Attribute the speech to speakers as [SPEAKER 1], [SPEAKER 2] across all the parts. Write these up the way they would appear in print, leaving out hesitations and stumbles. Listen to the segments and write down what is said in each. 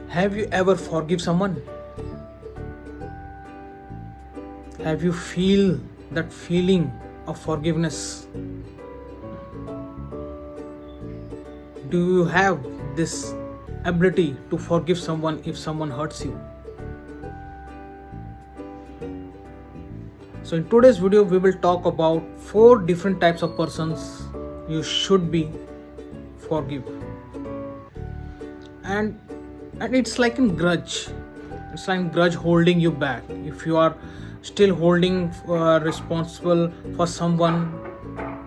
[SPEAKER 1] Have you ever forgive someone? Have you feel that feeling of forgiveness? Do you have this ability to forgive someone if someone hurts you? So in today's video we will talk about 4 different types of persons you should be forgive. And it's like a grudge. It's like a grudge holding you back. If you are still holding responsible for someone,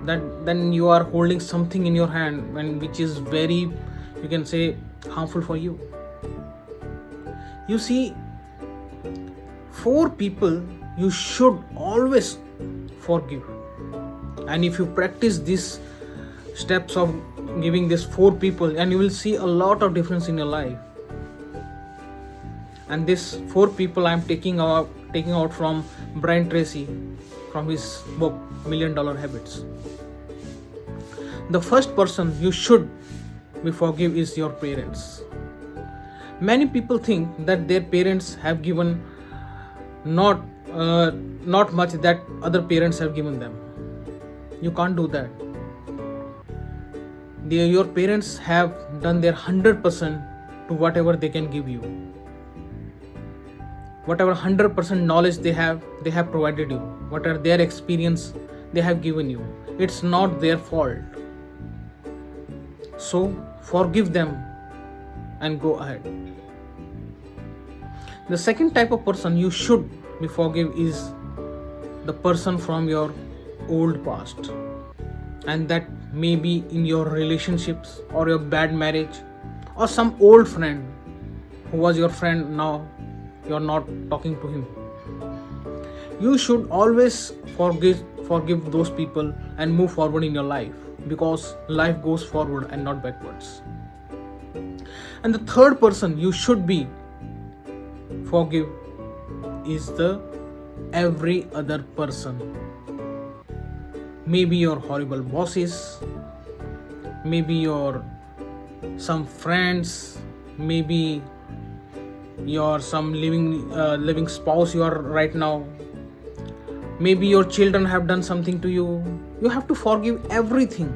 [SPEAKER 1] that then you are holding something in your hand which is very, you can say, harmful for you. You see, 4 people you should always forgive, and if you practice these steps of giving these 4 people, and you will see a lot of difference in your life. And these 4 people I am taking out from Brian Tracy, from his book $1 Million Habits. The first person you should be forgive is your parents. Many people think that their parents have given not much that other parents have given them. You can't do that. Your parents have done their 100% to whatever they can give you. Whatever 100% knowledge they have provided you. Whatever their experience they have given you. It's not their fault. So forgive them and go ahead. The second type of person you should be forgive is the person from your old past, and that may be in your relationships or your bad marriage, or some old friend who was your friend, now you're not talking to him. You should always forgive those people and move forward in your life, because life goes forward and not backwards. And the third person you should be forgive is the every other person. Maybe your horrible bosses, maybe your some friends, maybe your some living spouse you are right now, maybe your children have done something to you. You have to forgive everything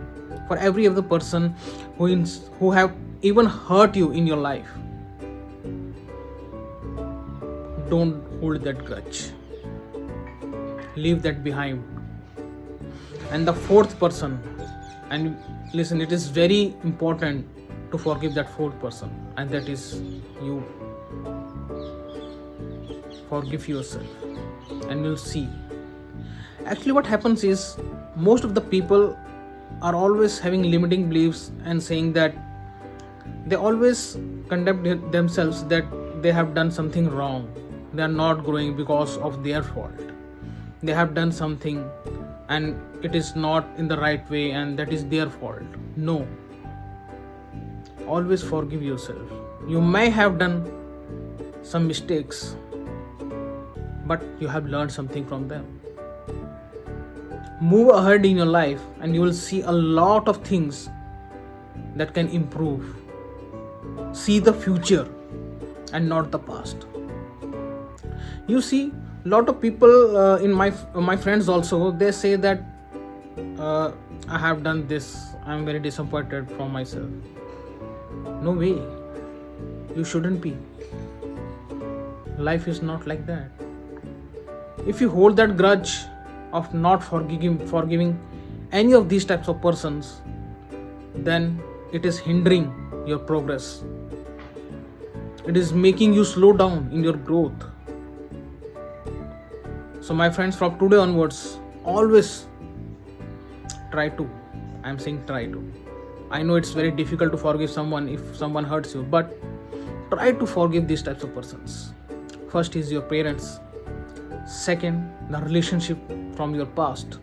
[SPEAKER 1] for every other person who have even hurt you in your life. Don't hold that grudge. Leave that behind. And the fourth person, and listen, it is very important to forgive that fourth person, and that is you. Forgive yourself, and you'll see. Actually, what happens is most of the people are always having limiting beliefs and saying that they always condemn themselves that they have done something wrong. They are not growing because of their fault. They have done something and it is not in the right way, and that is their fault. No. Always forgive yourself. You may have done some mistakes, but you have learned something from them. Move ahead in your life and you will see a lot of things that can improve. See the future and not the past. You see, a lot of people in my friends also, they say that I have done this, I am very disappointed from myself. No way. You shouldn't be. Life is not like that. If you hold that grudge of not forgiving any of these types of persons, then it is hindering your progress. It is making you slow down in your growth. So my friends, from today onwards, always try to. I'm saying try to. I know it's very difficult to forgive someone if someone hurts you, but try to forgive these types of persons. First is your parents. Second, the relationship from your past.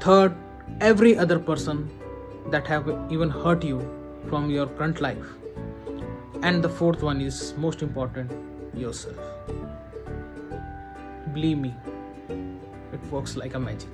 [SPEAKER 1] Third, every other person that have even hurt you from your current life. And the fourth one is most important, yourself. Believe me, it works like a magic.